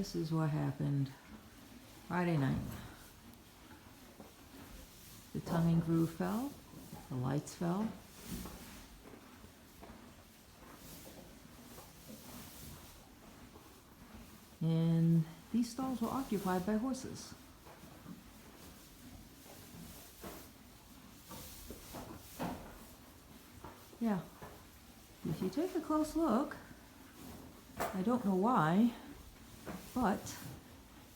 This is what happened Friday night. The tongue and groove fell, the lights fell. And these stalls were occupied by horses. Yeah, if you take a close look, I don't know why, but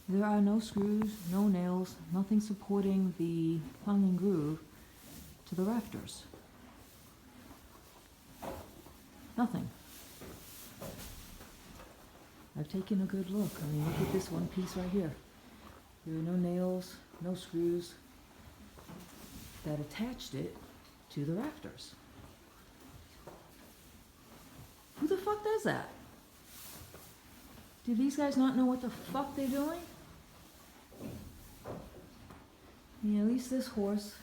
there are no screws, no nails, nothing supporting the tongue and groove to the rafters. Nothing. I've taken a good look. I mean, look at this one piece right here. There are no nails, no screws that attached it to the rafters. Who the fuck does that? Do these guys not know what the fuck they're doing? I mean, at least this horse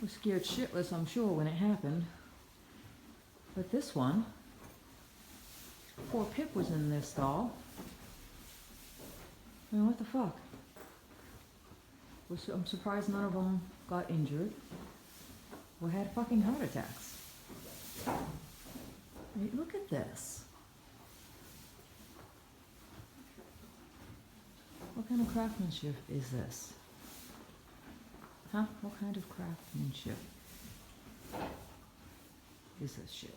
was scared shitless, I'm sure, when it happened. But this one, poor Pip was in this stall. I mean, what the fuck? I'm surprised none of them got injured or had fucking heart attacks. I mean, look at this. What kind of craftsmanship is this? Huh? What kind of craftsmanship is this shit?